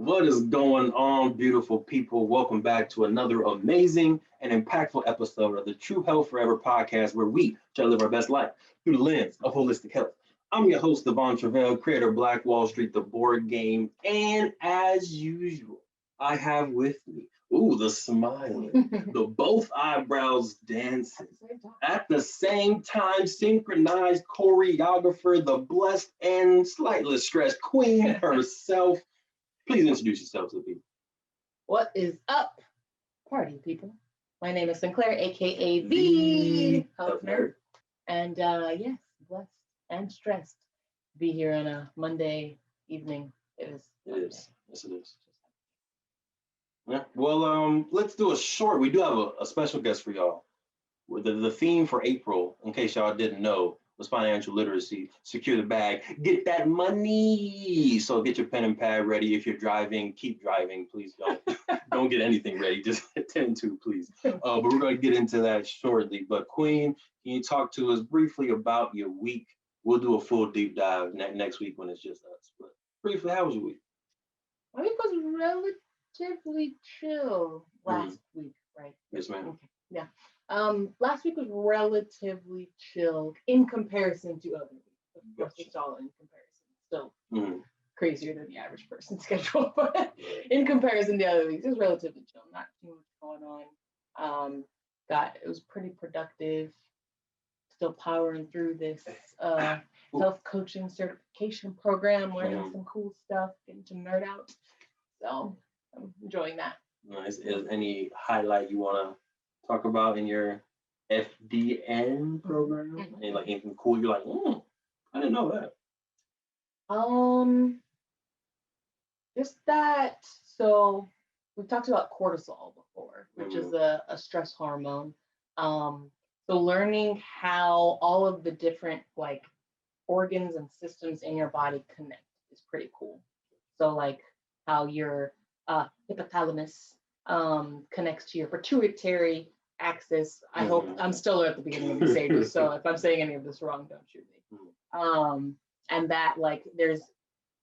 What is going on, beautiful people? Welcome back to another amazing and impactful episode of the True Health Forever podcast, where we try to live our best life through the lens of holistic health. I'm your host, Truvel, creator of Black Wall Street, the board game, and as usual, I have with me, the smiling, the both eyebrows dancing, at the same time, synchronized choreographer, the blessed and slightly stressed queen herself. Please introduce yourself to the people. What is up, party people? My name is Sinclair, aka the Health Nerd. And yes, blessed and stressed to be here on a Monday evening. It is. Yes, it is. Yeah. Well, let's do a short. We do have a special guest for y'all. The theme for April, in case y'all didn't know, was financial literacy. Secure the bag, get that money. So get your pen and pad ready. If you're driving, keep driving. Please don't get anything ready. Just attend to, please. But we're going to get into that shortly. But Queen, can you talk to us briefly about your week? We'll do a full deep dive next week when it's just us. But briefly, how was your week? My week was relatively chill last week, right? Yes, ma'am. Okay. Yeah. Last week was relatively chill in comparison to other weeks. Of course, it's all in comparison. Still crazier than the average person's schedule, but in comparison to other weeks, it was relatively chill. Not too much going on. It was pretty productive. Still powering through this health coaching certification program, learning some cool stuff, getting to nerd out. So I'm enjoying that. Nice. Is any highlight you want to talk about in your FDN program? And like anything cool you're like, I didn't know that. Just that. So we've talked about cortisol before, which is a stress hormone. So learning how all of the different like organs and systems in your body connect is pretty cool. So like how your hypothalamus connects to your pituitary axis. I hope I'm still at the beginning of the stages, so if I'm saying any of this wrong, don't shoot me. And that like there's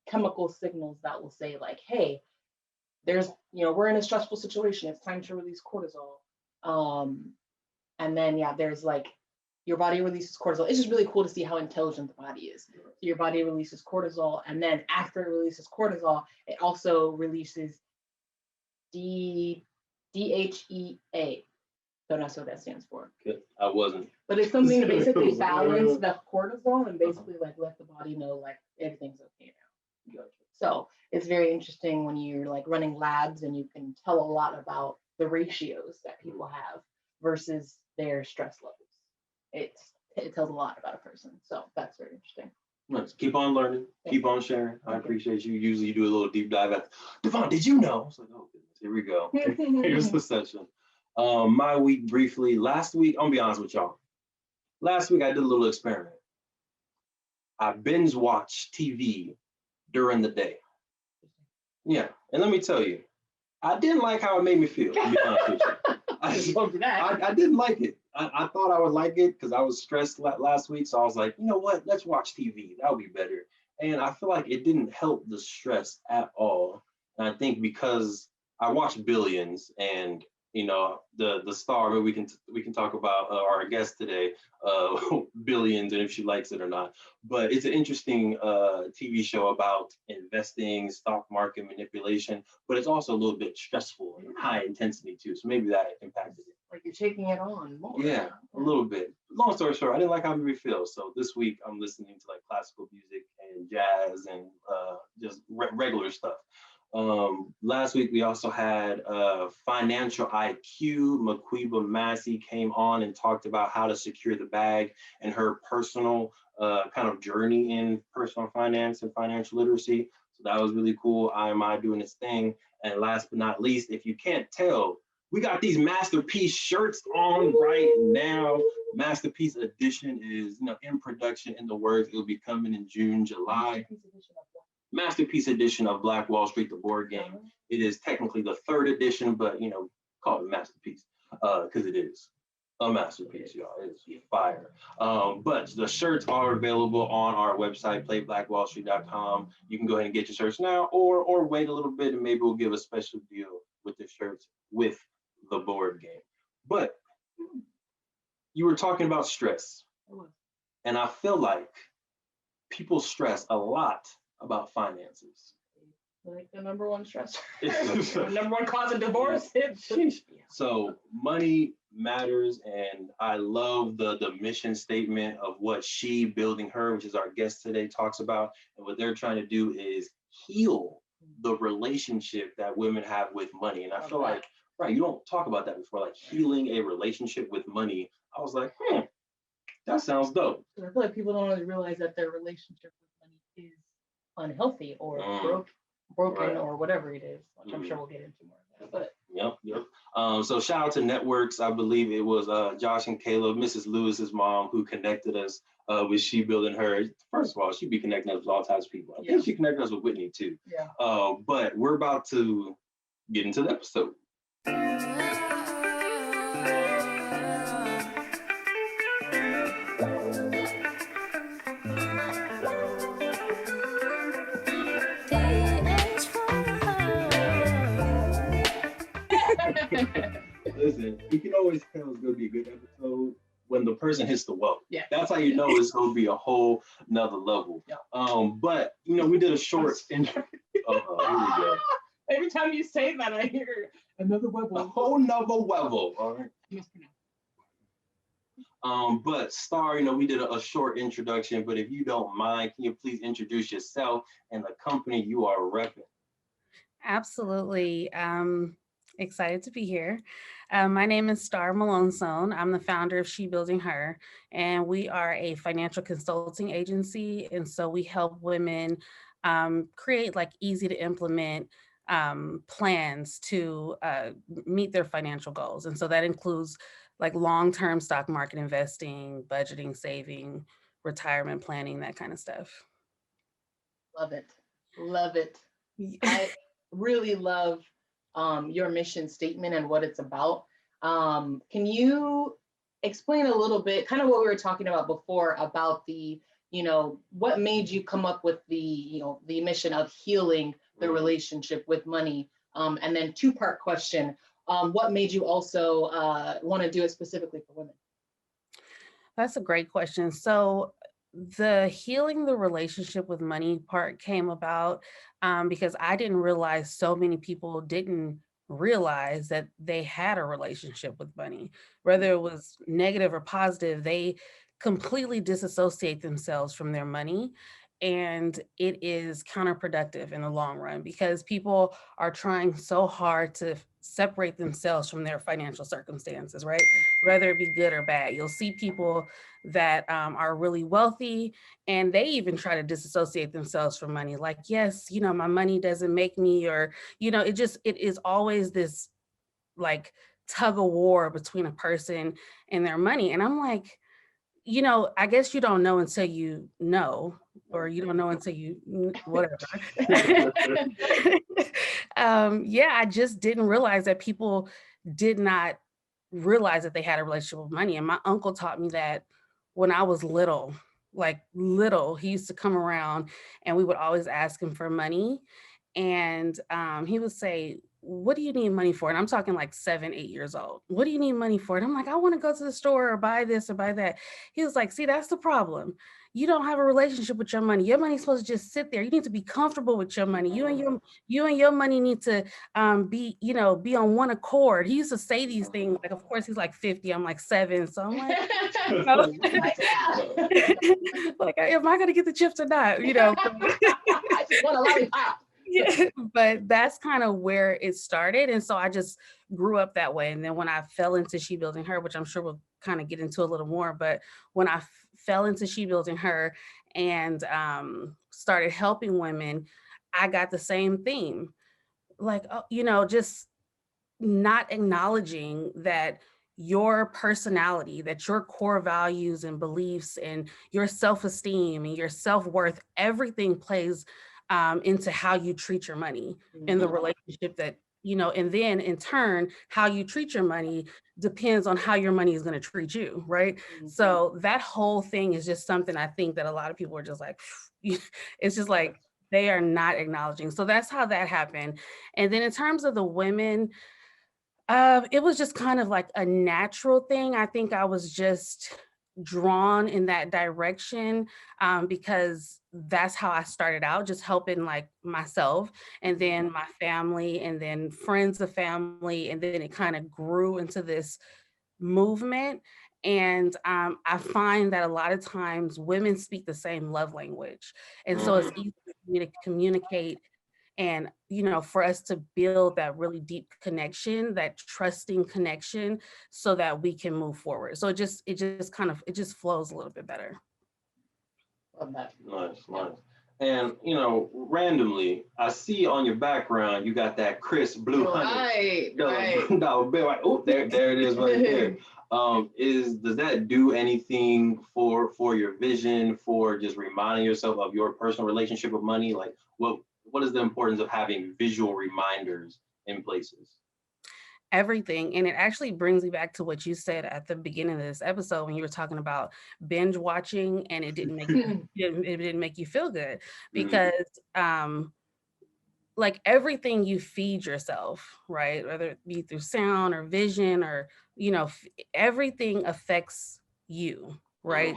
chemical signals that will say like, hey, we're in a stressful situation. It's time to release cortisol. And then there's like your body releases cortisol. It's just really cool to see how intelligent the body is. So your body releases cortisol, and then after it releases cortisol, it also releases DHEA. Don't ask what that stands for. Good. I wasn't. But it's something to basically balance the cortisol and basically like let the body know like everything's okay now. So it's very interesting when you're like running labs and you can tell a lot about the ratios that people have versus their stress levels. It tells a lot about a person. So that's very interesting. Let's keep on learning, keep on sharing. I appreciate you. Usually you do a little deep dive at Devon, did you know? I was like, oh goodness, here we go. Here's the session. My week briefly, last week, I'm gonna be honest with y'all. Last week I did a little experiment. I binge watched TV during the day. Yeah, and let me tell you, I didn't like how it made me feel, to be honest with you. I didn't like it. I thought I would like it because I was stressed last week. So I was like, you know what? Let's watch TV. That would be better. And I feel like it didn't help the stress at all. And I think because I watched Billions and, the star, maybe we can talk about our guest today, Billions, and if she likes it or not. But it's an interesting TV show about investing, stock market manipulation, but it's also a little bit stressful and high intensity too. So maybe that impacted it. Like you're taking it on more. Yeah, a little bit. Long story short, I didn't like how it made me feel. So this week I'm listening to like classical music and jazz and just regular stuff. Last week we also had Financial IQ. Maquiba Massey came on and talked about how to secure the bag and her personal kind of journey in personal finance and financial literacy. So that was really cool. IMI doing its thing. And last but not least, if you can't tell, we got these Masterpiece shirts on right now. Masterpiece edition is in production, in the works. It will be coming in June, July. Masterpiece edition of Black Wall Street, the board game. It is technically the third edition, but call it Masterpiece because it is. A masterpiece, y'all. It's fire. But the shirts are available on our website, playblackwallstreet.com. You can go ahead and get your shirts now, or wait a little bit and maybe we'll give a special deal with the shirts with the board game. But you were talking about stress, and I feel like people stress a lot about finances. Like the number one stressor, number one cause of divorce. So money matters, and I love the mission statement of what She Building Her, which is our guest today, talks about. And what they're trying to do is heal the relationship that women have with money. And I feel like, right, you don't talk about that before, like healing a relationship with money. I was like, that sounds dope. I feel like people don't always realize that their relationship with money is unhealthy or broken Right. or whatever it is, which I'm sure we'll get into more of that. But Yep. So shout out to Networks. I believe it was Josh and Caleb, Mrs. Lewis's mom, who connected us with She Building Her. First of all, she'd be connecting us with all types of people. I think she connected us with Whitney too. Yeah. But we're about to get into the episode. Listen, you can always tell it's going to be a good episode when the person hits the wall. Yeah. That's how you know it's going to be a whole nother level. Yeah. But, we did a short intro. Here we go. Every time you say that, I hear another A level. whole nother level. All right. But Star, we did a short introduction, but if you don't mind, can you please introduce yourself and the company you are repping? Absolutely. Excited to be here. My name is Star Melancon. I'm the founder of She Building Her, and we are a financial consulting agency. And so we help women create like easy to implement plans to meet their financial goals. And so that includes like long-term stock market investing, budgeting, saving, retirement planning, that kind of stuff. Love it. I really love your mission statement and what it's about. Can you explain a little bit, kind of what we were talking about before about the, what made you come up with the, the mission of healing the relationship with money? And then two-part question, what made you also want to do it specifically for women? That's a great question. So the healing the relationship with money part came about because I didn't realize so many people didn't realize that they had a relationship with money, whether it was negative or positive. They completely disassociate themselves from their money. And it is counterproductive in the long run because people are trying so hard to separate themselves from their financial circumstances, right? Whether it be good or bad. You'll see people that are really wealthy and they even try to disassociate themselves from money. Like, yes, my money doesn't make me, or, it is always this like tug of war between a person and their money. And I'm like, I guess you don't know until you know, or you don't know until you whatever. I just didn't realize that people did not realize that they had a relationship with money. And my uncle taught me that when I was little, he used to come around and we would always ask him for money. And he would say, what do you need money for? And I'm talking like 7, 8 years old. What do you need money for? And I'm like, I want to go to the store or buy this or buy that. He was like, see, that's the problem. You don't have a relationship with your money. Your money's supposed to just sit there. You need to be comfortable with your money. You and your money need to be on one accord. He used to say these things. Like, of course, he's like 50. I'm like 7. So I'm like, like, am I gonna get the chips or not? I just want a lollipop. Yeah, but that's kind of where it started. And so I just grew up that way. And then when I fell into She Building Her, which I'm sure we'll kind of get into a little more, but when I fell into She Building Her and started helping women, I got the same theme. Like, just not acknowledging that your personality, that your core values and beliefs and your self-esteem and your self-worth, everything plays into how you treat your money and the relationship that and then in turn, how you treat your money depends on how your money is going to treat you, right? So that whole thing is just something I think that a lot of people are just like, it's just like they are not acknowledging. So that's how that happened. And then in terms of the women, it was just kind of like a natural thing. I think I was just drawn in that direction because that's how I started out, just helping like myself and then my family and then friends of family. And then it kind of grew into this movement. And I find that a lot of times women speak the same love language. And so it's easy for me to communicate and, for us to build that really deep connection, that trusting connection so that we can move forward. So it just flows a little bit better. Love that. Nice. And, randomly, I see on your background, you got that crisp blue Right. $100 bill. Like, oh, there it is right there. Does that do anything for your vision, for just reminding yourself of your personal relationship with money? Like, what is the importance of having visual reminders in places? Everything. And it actually brings me back to what you said at the beginning of this episode when you were talking about binge watching and it didn't make it didn't make you feel good because like everything you feed yourself, right? Whether it be through sound or vision or, everything affects you, right?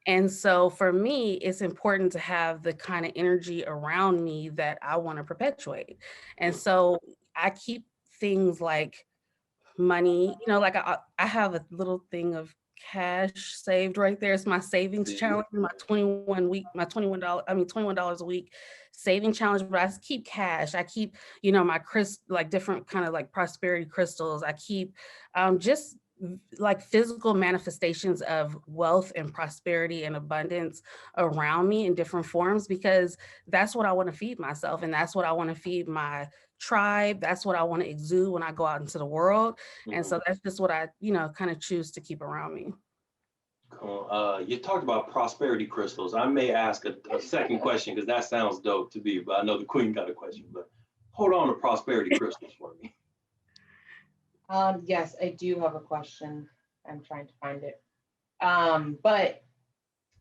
And so for me, it's important to have the kind of energy around me that I want to perpetuate. And so I keep things like money, like I have a little thing of cash saved right there. It's my savings challenge, my $21 a week saving challenge. But I keep cash. I keep, my like different kind of like prosperity crystals. I keep just like physical manifestations of wealth and prosperity and abundance around me in different forms, because that's what I want to feed myself. And that's what I want to feed my tribe. That's what I want to exude when I go out into the world. And so that's just what I, kind of choose to keep around me. Cool. You talked about prosperity crystals. I may ask a second question because that sounds dope to me, but I know the queen got a question, but hold on to prosperity crystals for me. Yes, I do have a question. I'm trying to find it. But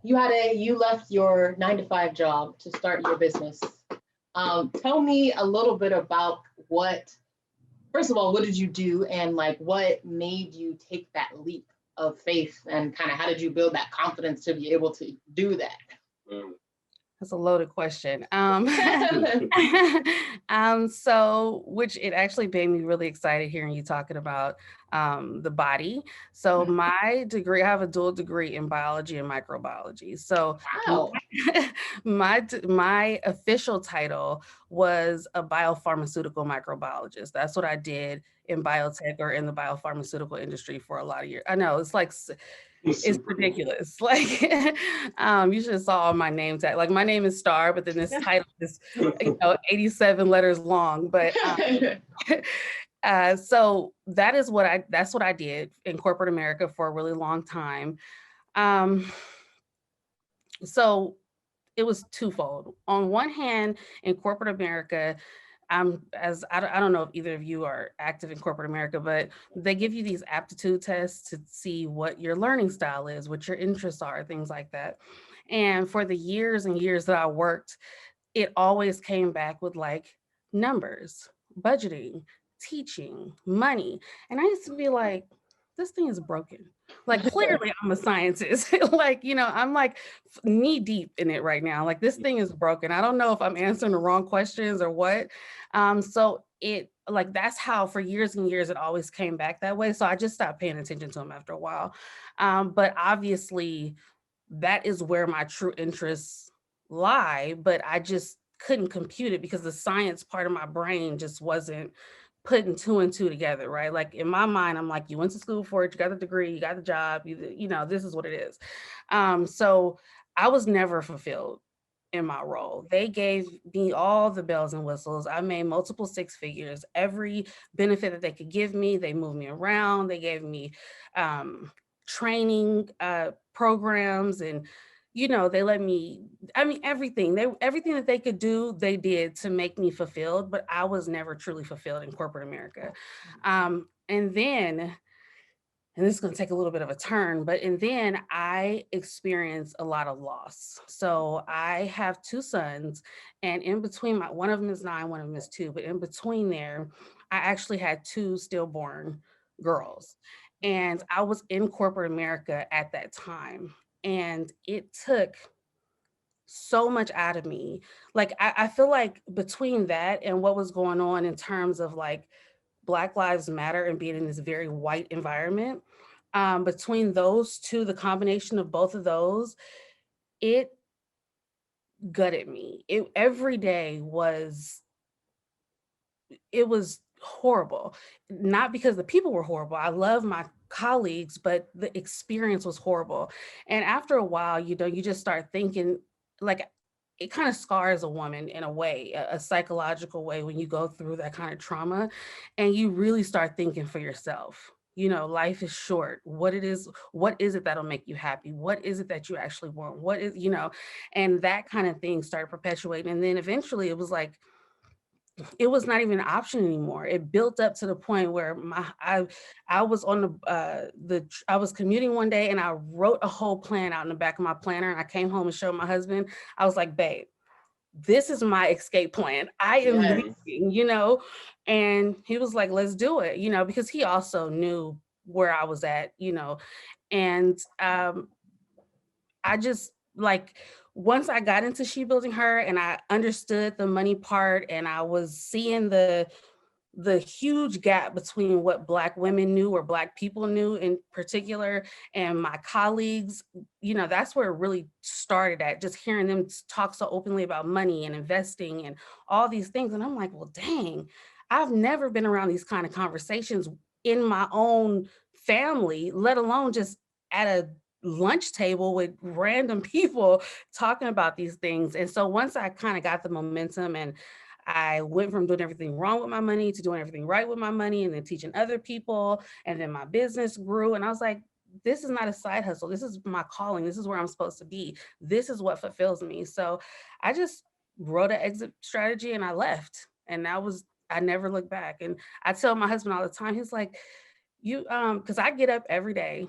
you left your 9-to-5 job to start your business. Tell me a little bit about first of all, what did you do? And like, what made you take that leap of faith and kind of how did you build that confidence to be able to do that? That's a loaded question. So, which it actually made me really excited hearing you talking about the body. So my degree, I have a dual degree in biology and microbiology. So wow. my official title was a biopharmaceutical microbiologist. That's what I did in biotech or in the biopharmaceutical industry for a lot of years. I know it's like, it's ridiculous. Like, you should have saw my name tag. Like, my name is Star, but then this title is, 87 letters long. But so that's what I did in corporate America for a really long time. So it was twofold. On one hand, in corporate America, I don't know if either of you are active in corporate America, but they give you these aptitude tests to see what your learning style is, what your interests are, things like that. And for the years and years that I worked, it always came back with like numbers, budgeting, teaching, money. And I used to be like, this thing is broken. Like, clearly I'm a scientist. Like, I'm like knee deep in it right now. Like, this thing is broken. I don't know if I'm answering the wrong questions or what. So it, like, that's how for years and years it always came back that way. So I just stopped paying attention to them after a while. But obviously that is where my true interests lie, but I just couldn't compute it because the science part of my brain just wasn't putting two and two together, right? Like, in my mind, I'm like, you went to school for it, you got the degree, you got the job, this is what it is. So I was never fulfilled in my role. They gave me all the bells and whistles. I made multiple six figures, every benefit that they could give me. They moved me around. They gave me training programs and they let me, I mean, everything that they could do, they did to make me fulfilled, but I was never truly fulfilled in corporate America. And then, and this is going to take a little bit of a turn, and then I experienced a lot of loss. So I have two sons, and in between one of them is 9, one of them is 2, but in between there, I actually had 2 stillborn girls. And I was in corporate America at that time. And it took so much out of me. Like, I feel like between that and what was going on in terms of like Black Lives Matter and being in this very white environment, between those two, the combination of both of those, it gutted me. Every day it was horrible. Not because the people were horrible. I love my colleagues, but the experience was horrible. And after a while, you just start thinking, like, it kind of scars a woman in a way, a psychological way, when you go through that kind of trauma, and you really start thinking for yourself. Life is short. What is it that'll make you happy? What is it that you actually want? And that kind of thing started perpetuating. And then eventually it was like, it was not even an option anymore. It built up to the point where I was on I was commuting one day, and I wrote a whole plan out in the back of my planner, and I came home and showed my husband. I was like, babe, this is my escape plan. I am leaving, and he was like, let's do it, because he also knew where I was at. And I just, like, once I got into She Building Her and I understood the money part, and I was seeing the huge gap between what Black women knew, or Black people knew in particular, and my colleagues, that's where it really started at, just hearing them talk so openly about money and investing and all these things. And I'm like, well, dang, I've never been around these kind of conversations in my own family, let alone just at a lunch table with random people talking about these things. And so once I kind of got the momentum, and I went from doing everything wrong with my money to doing everything right with my money, and then teaching other people, and then my business grew, and I was like, this is not a side hustle. This is my calling. This is where I'm supposed to be. This is what fulfills me. So I just wrote an exit strategy and I left. And I never looked back. And I tell my husband all the time, he's like, because I get up every day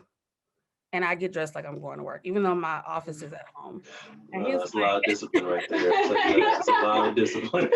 and I get dressed like I'm going to work, even though my office is at home. And That's a lot of discipline right there. That's a lot of discipline.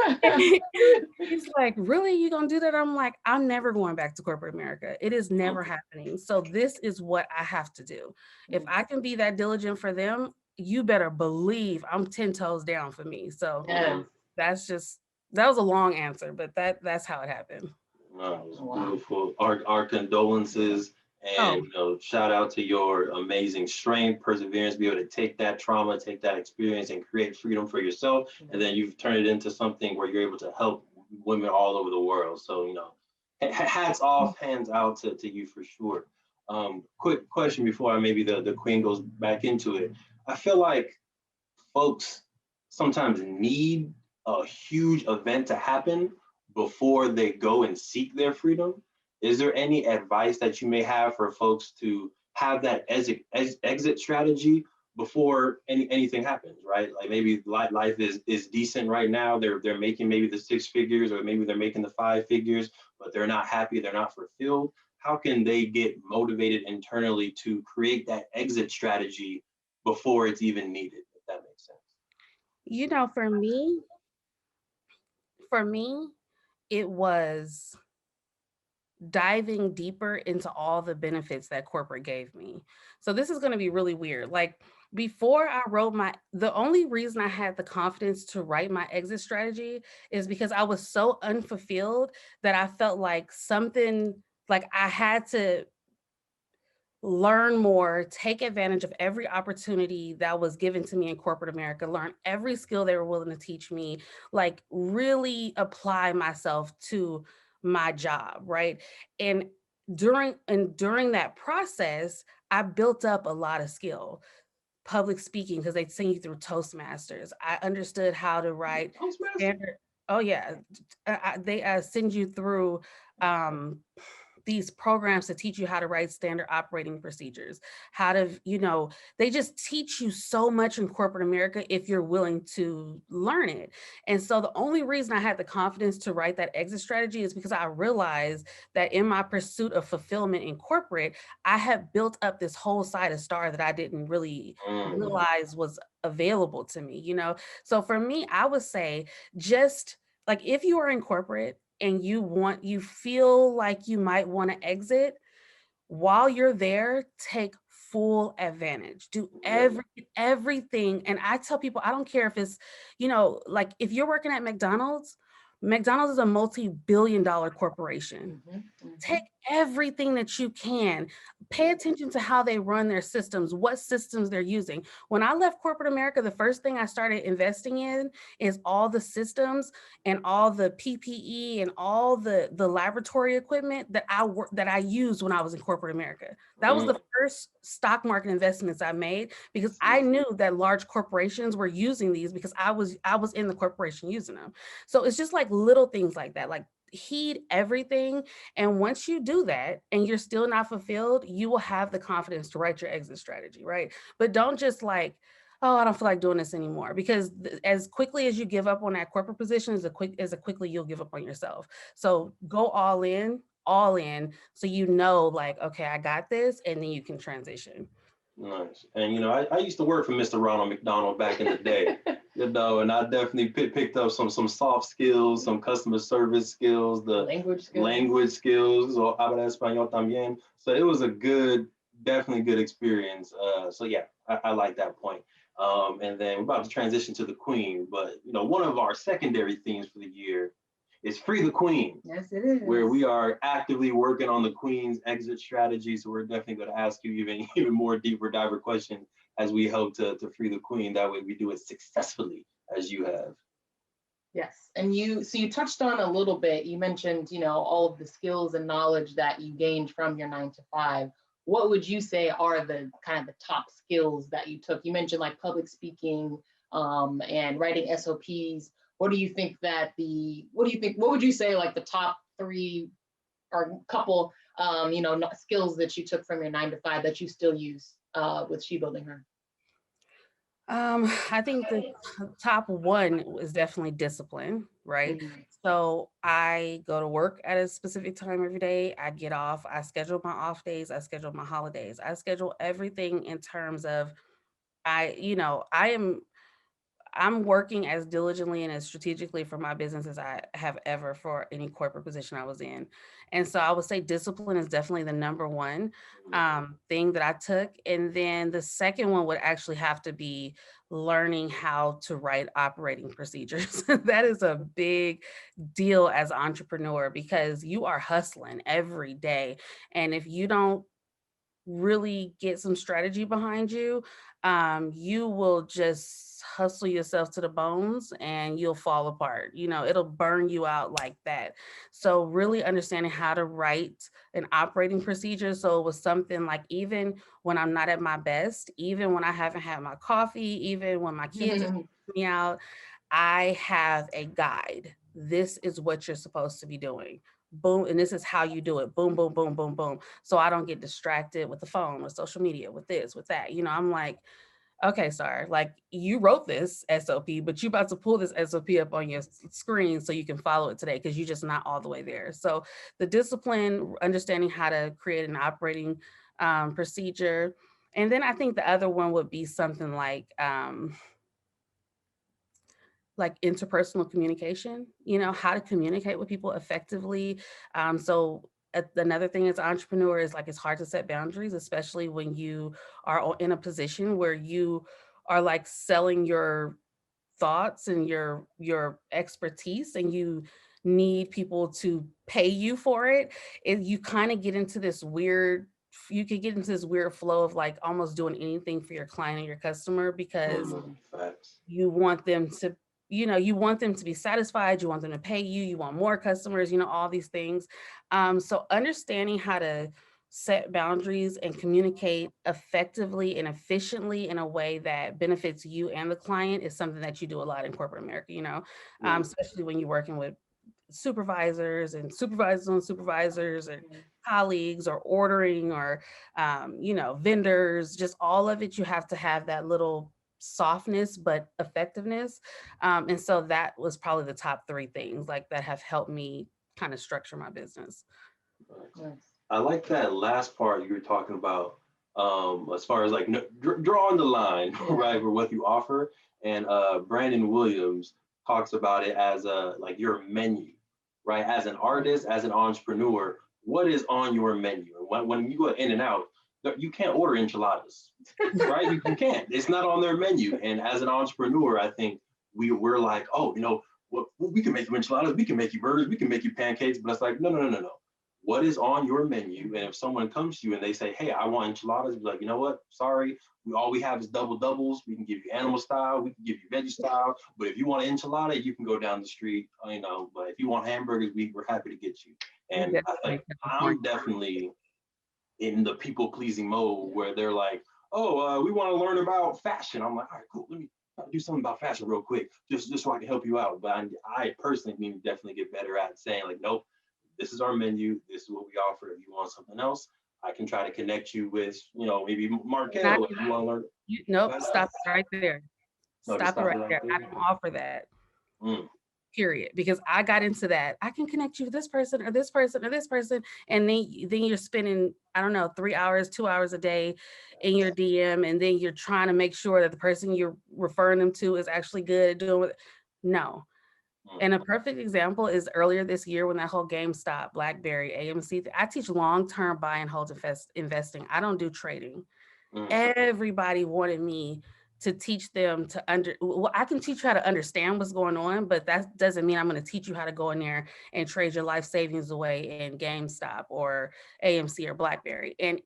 He's like, really? You gonna do that? I'm like, I'm never going back to corporate America. It is never happening. So this is what I have to do. If I can be that diligent for them, you better believe I'm 10 toes down for me. So that was a long answer, but that's how it happened. No, it was beautiful. Our condolences, and shout out to your amazing strength, perseverance, be able to take that trauma, take that experience, and create freedom for yourself. And then you've turned it into something where you're able to help women all over the world. So hats off, hands out to you for sure. Quick question before maybe the queen goes back into it. I feel like folks sometimes need a huge event to happen before they go and seek their freedom. Is there any advice that you may have for folks to have that exit strategy before anything happens, right? Like maybe life is decent right now. They're making maybe the 6 figures, or maybe they're making the 5 figures, but they're not happy, they're not fulfilled. How can they get motivated internally to create that exit strategy before it's even needed, if that makes sense? For me, it was diving deeper into all the benefits that corporate gave me. So this is going to be really weird. Like, before I wrote the only reason I had the confidence to write my exit strategy is because I was so unfulfilled that I felt like I had to learn more, take advantage of every opportunity that was given to me in corporate America, learn every skill they were willing to teach me, like really apply myself to my job, right? And during that process, I built up a lot of skill. Public speaking, because they'd send you through Toastmasters. I understood how to write standard. Oh yeah, they send you through these programs to teach you how to write standard operating procedures, how to, they just teach you so much in corporate America if you're willing to learn it. And so the only reason I had the confidence to write that exit strategy is because I realized that in my pursuit of fulfillment in corporate, I had built up this whole side of Star that I didn't really realize was available to me, So for me, I would say, just like, if you are in corporate and you feel like you might want to exit, while you're there, take full advantage. Do everything. And I tell people, I don't care if it's, like, if you're working at McDonald's is a multi-billion-dollar corporation. Take everything that you can. Pay attention to how they run their systems, what systems they're using. When I left corporate America, the first thing I started investing in is all the systems and all the PPE and all the laboratory equipment that I used when I was in corporate America. That was the first stock market investments I made, because I knew that large corporations were using these because I was in the corporation using them. So it's just like little things like that, like heed everything. And once you do that and you're still not fulfilled, you will have the confidence to write your exit strategy, right? But don't just like, oh, I don't feel like doing this anymore, because as quickly as you give up on that corporate position, as quickly you'll give up on yourself. So go all in, so like, okay, I got this, and then you can transition. Nice. And I used to work for Mr. Ronald McDonald back in the day, and I definitely picked up some soft skills, some customer service skills, the language skills, or habla español también. So it was a definitely good experience. So yeah, I like that point. And then we're about to transition to the Queen, but one of our secondary themes for the year is Free the Queen. Yes, it is. Where we are actively working on the Queen's exit strategy. So we're definitely going to ask you even more deeper diver questions as we help to free the Queen. That way we do it successfully, as you have. Yes. And you touched on a little bit, you mentioned, all of the skills and knowledge that you gained from your 9 to 5. What would you say are the kind of the top skills that you took? You mentioned like public speaking and writing SOPs. What would you say like the top 3 or couple, skills that you took from your 9 to 5 that you still use with She Building Her? I think the top one is definitely discipline, right? So I go to work at a specific time every day. I get off, I schedule my off days, I schedule my holidays, I schedule everything in terms of I'm working as diligently and as strategically for my business as I have ever for any corporate position I was in. And so I would say discipline is definitely the number one thing that I took. And then the second one would actually have to be learning how to write operating procedures. That is a big deal as an entrepreneur, because you are hustling every day. And if you don't really get some strategy behind you, you will just hustle yourself to the bones and you'll fall apart. It'll burn you out like that. So really understanding how to write an operating procedure. So it was something like, even when I'm not at my best, even when I haven't had my coffee, even when my kids are me out, I have a guide. This is what you're supposed to be doing. Boom. And this is how you do it. Boom, boom, boom, boom, boom. So I don't get distracted with the phone, with social media, with this, with that. I'm like, okay, Star, like, you wrote this SOP, but you about to pull this SOP up on your screen so you can follow it today, because you're just not all the way there. So the discipline, understanding how to create an operating procedure. And then I think the other one would be something like interpersonal communication, how to communicate with people effectively. So another thing as an entrepreneur is, like, it's hard to set boundaries, especially when you are in a position where you are like selling your thoughts and your expertise, and you need people to pay you for it. You kind of get into this weird, you could get into this weird flow of like almost doing anything for your client or your customer, because you want them to be satisfied, you want them to pay you, you want more customers, all these things. So understanding how to set boundaries and communicate effectively and efficiently in a way that benefits you and the client is something that you do a lot in corporate America, especially when you're working with supervisors and supervisors and colleagues or ordering or, vendors, just all of it, you have to have that little softness, but effectiveness. And so that was probably the top three things like that have helped me kind of structure my business. Nice. I like that last part you were talking about, as far as like drawing the line, right, for what you offer. And Brandon Williams talks about it as like your menu, right? As an artist, as an entrepreneur, what is on your menu? And when you go in and out, you can't order enchiladas, right? You can't. It's not on their menu. And as an entrepreneur, I think we're like, oh, well, we can make you enchiladas, we can make you burgers, we can make you pancakes, but it's like, no, no, no, no, no. What is on your menu? And if someone comes to you and they say, hey, I want enchiladas, be like, you know what? Sorry, all we have is double doubles. We can give you animal style, we can give you veggie style. But if you want an enchilada, you can go down the street, But if you want hamburgers, we're happy to get you. And I think I'm definitely in the people pleasing mode where they're like, oh, we want to learn about fashion. I'm like, all right, cool. Let me do something about fashion real quick, just so I can help you out. But I personally need to definitely get better at saying like, nope, this is our menu. This is what we offer. If you want something else, I can try to connect you with, maybe Markel if you want to learn. Nope, stop it right there. No, Stop it right there. I don't offer that. Period. Because I got into that. I can connect you with this person or this person or this person. And then you're spending, I don't know, 3 hours, 2 hours a day in your DM. And then you're trying to make sure that the person you're referring them to is actually good at doing it. No. And a perfect example is earlier this year when that whole GameStop, BlackBerry, AMC, I teach long-term buy and hold investing. I don't do trading. Everybody wanted me to teach them I can teach you how to understand what's going on, but that doesn't mean I'm going to teach you how to go in there and trade your life savings away in GameStop or AMC or BlackBerry. And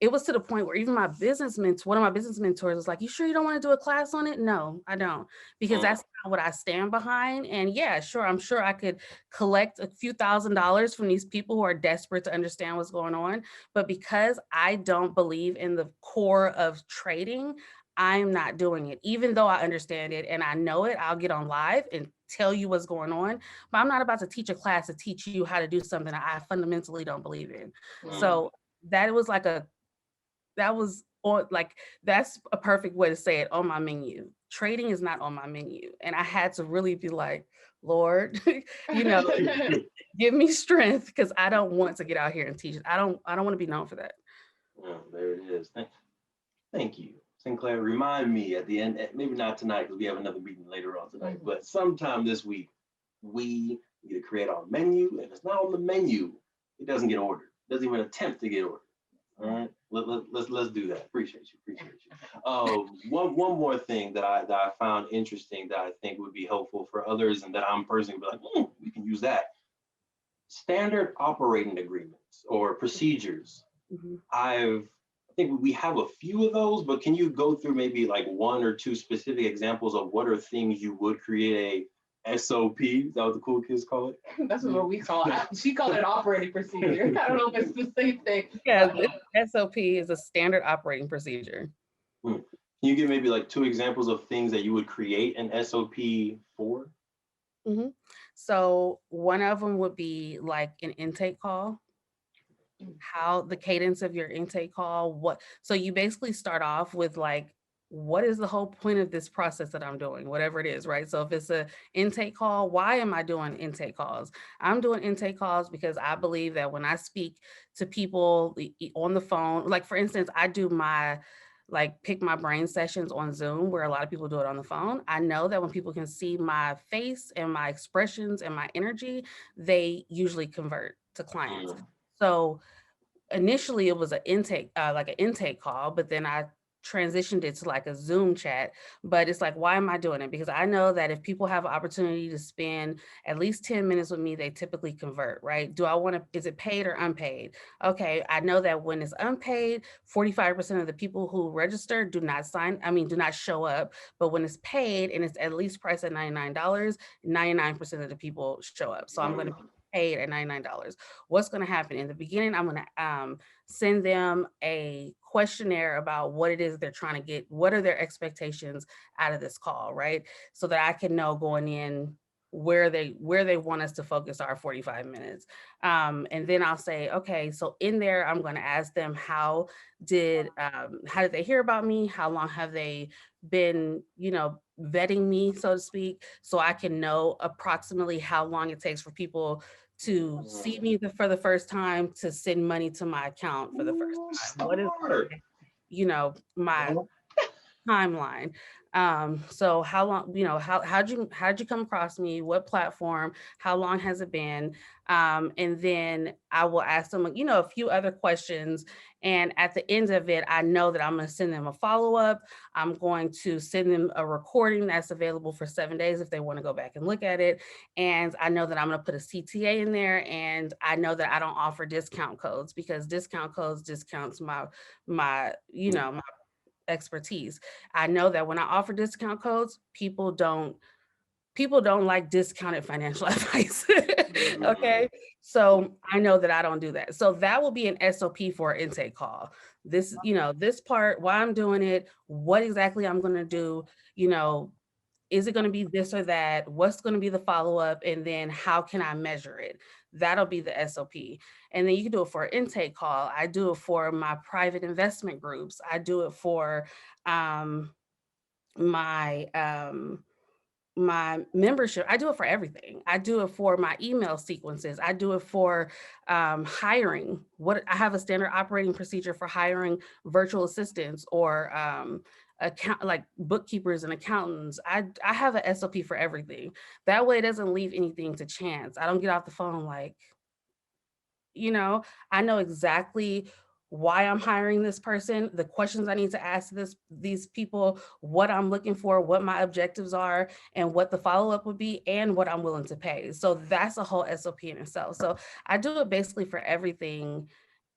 it was to the point where even one of my business mentors was like, you sure you don't want to do a class on it? No, I don't, because that's not what I stand behind. And yeah, sure, I'm sure I could collect a few $1,000s from these people who are desperate to understand what's going on. But because I don't believe in the core of trading, I'm not doing it. Even though I understand it and I know it, I'll get on live and tell you what's going on. But I'm not about to teach a class to teach you how to do something I fundamentally don't believe in. So that was that's a perfect way to say it, on my menu. Trading is not on my menu. And I had to really be like, Lord, give me strength, because I don't want to get out here and teach it. I don't want to be known for that. Oh, there it is. Thank you. Sinclair, remind me at the end, maybe not tonight because we have another meeting later on tonight, but sometime this week, we need to create our menu. And if it's not on the menu, it doesn't get ordered. It doesn't even attempt to get ordered. All right, let's do that. Appreciate you. One more thing that I found interesting that I think would be helpful for others, and that I'm personally be like, we can use that. Standard operating agreements or procedures. I think we have a few of those, but can you go through maybe like one or two specific examples of what are things you would create a SOP? Is that what the cool kids call it? That's what we call it. She called it operating procedure. I don't know if it's the same thing. Yeah, SOP is a standard operating procedure. Can you give maybe like two examples of things that you would create an SOP for? So one of them would be like an intake call. How the cadence of your intake call, so you basically start off with like, what is the whole point of this process that I'm doing, whatever it is, right? So if it's an intake call, why am I doing intake calls? I'm doing intake calls because I believe that when I speak to people on the phone, like for instance, I do my pick my brain sessions on Zoom, where a lot of people do it on the phone. I know that when people can see my face and my expressions and my energy, they usually convert to clients. So initially it was an intake call, but then I transitioned it to like a Zoom chat. But it's like, why am I doing it? Because I know that if people have an opportunity to spend at least 10 minutes with me, they typically convert, right? Is it paid or unpaid? Okay, I know that when it's unpaid, 45% of the people who register do not show up. But when it's paid and it's at least priced at $99, 99% of the people show up. So I'm going to be paid at $99. What's going to happen in the beginning? I'm going to send them a questionnaire about what it is they're trying to get, what are their expectations out of this call, right? So that I can know going in where they want us to focus our 45 minutes. And then I'll say, okay, so in there, I'm going to ask them how did they hear about me? How long have they been, vetting me, so to speak, so I can know approximately how long it takes for people to see me for the first time, to send money to my account for the first time. What is, my timeline. So how long, how'd you come across me? What platform? How long has it been? And then I will ask them, a few other questions. And at the end of it, I know that I'm going to send them a follow-up. I'm going to send them a recording that's available for 7 days if they want to go back and look at it. And I know that I'm going to put a CTA in there. And I know that I don't offer discount codes, because discount codes discounts my expertise. I know that when I offer discount codes, people don't like discounted financial advice. Okay. So I know that I don't do that. So that will be an SOP for an intake call. This, this part, why I'm doing it, what exactly I'm going to do, is it going to be this or that? What's going to be the follow-up? And then how can I measure it? That'll be the SOP. And then you can do it for an intake call. I do it for my private investment groups. I do it for my my membership. I do it for everything. I do it for my email sequences. I do it for hiring. I have a standard operating procedure for hiring virtual assistants or like bookkeepers and accountants. I have an SOP for everything. That way it doesn't leave anything to chance. I don't get off the phone like, I know exactly why I'm hiring this person, the questions I need to ask these people, what I'm looking for, what my objectives are, and what the follow-up would be, and what I'm willing to pay. So that's a whole SOP in itself. So I do it basically for everything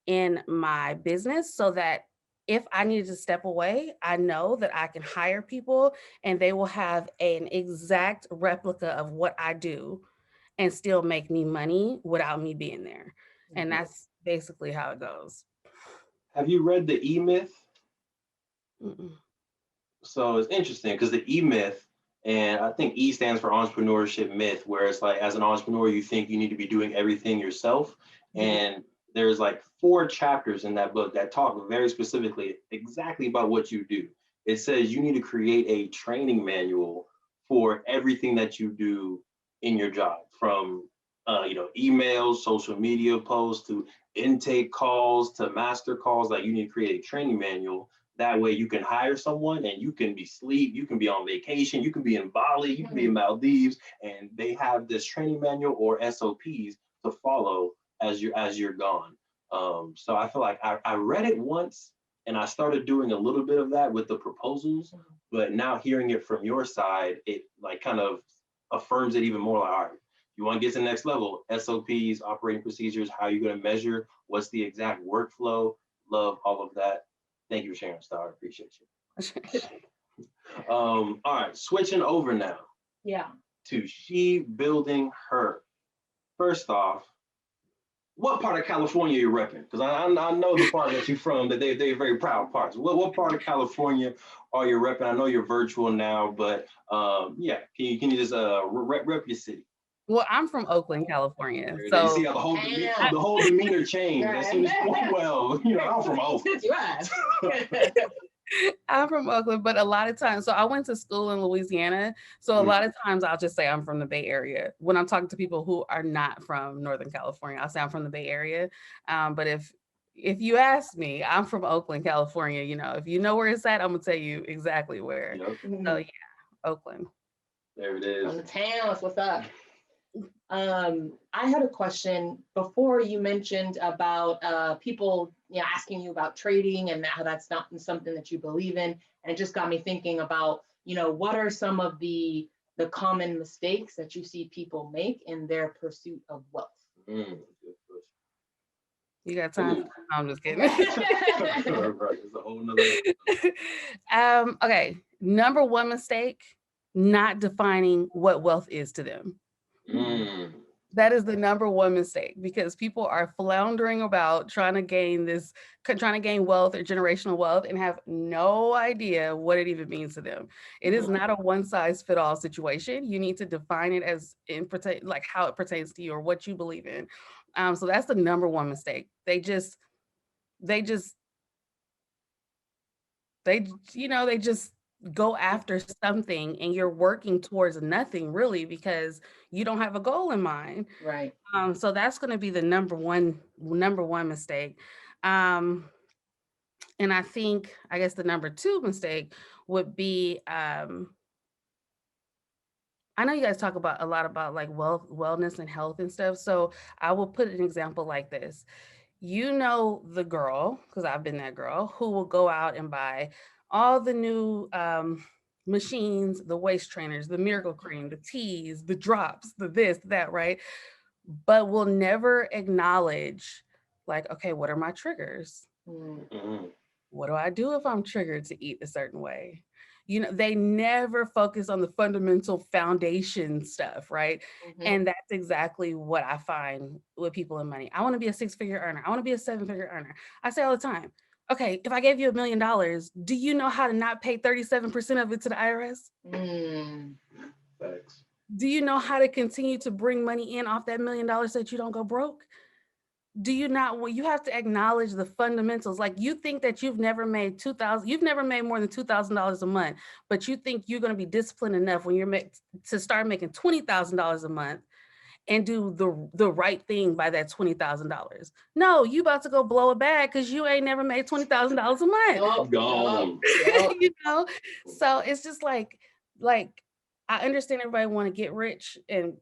in my business, so that if I needed to step away, I know that I can hire people and they will have an exact replica of what I do and still make me money without me being there. And that's basically how it goes. Have you read the E-Myth? Mm-mm. So it's interesting because the E-Myth, and I think E stands for entrepreneurship myth, where it's like, as an entrepreneur, you think you need to be doing everything yourself. And there's like 4 chapters in that book that talk very specifically exactly about what you do. It says you need to create a training manual for everything that you do in your job, from emails, social media posts, to intake calls, to master calls. Like, you need to create a training manual. That way you can hire someone and you can be asleep, you can be on vacation, you can be in Bali, you can be in Maldives, and they have this training manual or SOPs to follow as you're gone. So I feel like I read it once and I started doing a little bit of that with the proposals, but now hearing it from your side, it like kind of affirms it even more. Like, all right, you want to get to the next level, SOPs, operating procedures, how you're going to measure, what's the exact workflow. Love all of that. Thank you for sharing, Star. I appreciate you. All right, switching over now. Yeah. To she building her. First off, what part of California are you repping? Because I know the part that you're from, that they're very proud parts. What part of California are you repping? I know you're virtual now, but yeah, can you just rep your city? Well, I'm from Oakland, California. You So see how the whole demeanor changed as soon as well, I'm from Oakland. I'm from Oakland, but a lot of times, so I went to school in Louisiana. So a lot of times I'll just say I'm from the Bay Area. When I'm talking to people who are not from Northern California, I'll say I'm from the Bay Area. But if you ask me, I'm from Oakland, California. If you know where it's at, I'm gonna tell you exactly where. Yep. So yeah, Oakland. There it is. From the town, what's up? I had a question before. You mentioned about people asking you about trading and how that's not something that you believe in, and it just got me thinking about what are some of the common mistakes that you see people make in their pursuit of wealth. Good You got time? Ooh. I'm just kidding. It's a whole nother. Okay, number one mistake: not defining what wealth is to them. That is the number one mistake, because people are floundering about trying to gain wealth or generational wealth and have no idea what it even means to them. It is not a one size fit all situation. You need to define it as like how it pertains to you or what you believe in. So that's the number one mistake. They just go after something, and you're working towards nothing really, because you don't have a goal in mind. Right. So that's going to be the number one mistake. And I guess the number two mistake would be, I know you guys talk about a lot about like wellness and health and stuff. So I will put an example like this. You know, the girl, because I've been that girl, who will go out and buy all the new machines, the waist trainers, the miracle cream, the teas, the drops, the this, that, right? But will never acknowledge, like, okay, what are my triggers? Mm-hmm. What do I do if I'm triggered to eat a certain way? You know, they never focus on the fundamental foundation stuff, right? Mm-hmm. And that's exactly what I find with people in money. I want to be a 6-figure earner. I want to be a 7-figure earner. I say all the time, okay, if I gave you $1 million, do you know how to not pay 37% of it to the IRS? Thanks. Do you know how to continue to bring money in off that $1 million so that you don't go broke? Do you not? Well, you have to acknowledge the fundamentals. Like, you think that you've never made more than $2,000 a month, but you think you're going to be disciplined enough when you're to start making $20,000 a month and do the right thing by that $20,000. No, you about to go blow a bag because you ain't never made $20,000 a month. Oh, gone. You know, so it's just like I understand everybody want to get rich, and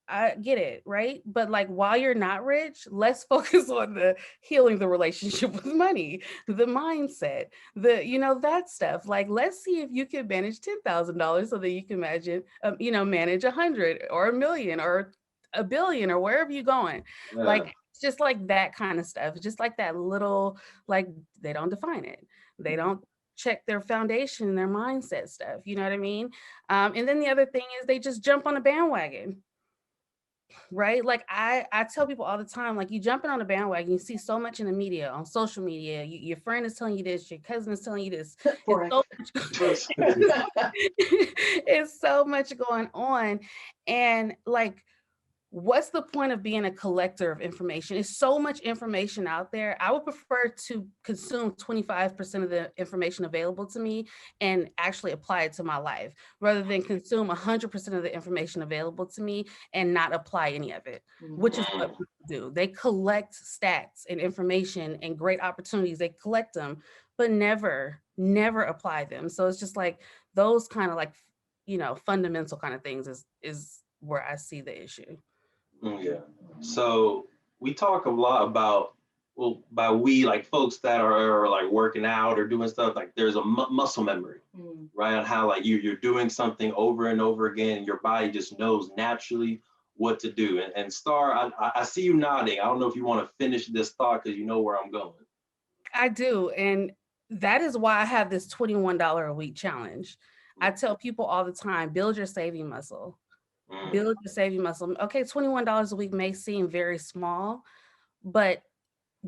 I get it, right? But like, while you're not rich, let's focus on the healing the relationship with money, the mindset, that stuff. Like, let's see if you can manage $10,000 so that you can manage 100 or 1 million or 1 billion or wherever you're going. Yeah. Like, it's just like that kind of stuff. Just like that little, like, they don't define it. They don't check their foundation, their mindset stuff. You know what I mean? And then the other thing is they just jump on a bandwagon. Right? Like, I tell people all the time, like, you jumping on a bandwagon, you see so much in the media, on social media, your friend is telling you this, your cousin is telling you this. It's so much going on. And like, what's the point of being a collector of information? It's so much information out there. I would prefer to consume 25% of the information available to me and actually apply it to my life, rather than consume 100% of the information available to me and not apply any of it, which is what people do. They collect stats and information and great opportunities. They collect them, but never apply them. So it's just like those kind of like, fundamental kind of things is where I see the issue. Yeah. So we talk a lot about, well, by we, like folks that are like working out or doing stuff, like there's a muscle memory, right? On how like you're doing something over and over again, and your body just knows naturally what to do. And Star, I see you nodding. I don't know if you want to finish this thought because you know where I'm going. I do. And that is why I have this $21 a week challenge. I tell people all the time, build your saving muscle. Build your saving muscle. Okay, $21 a week may seem very small, but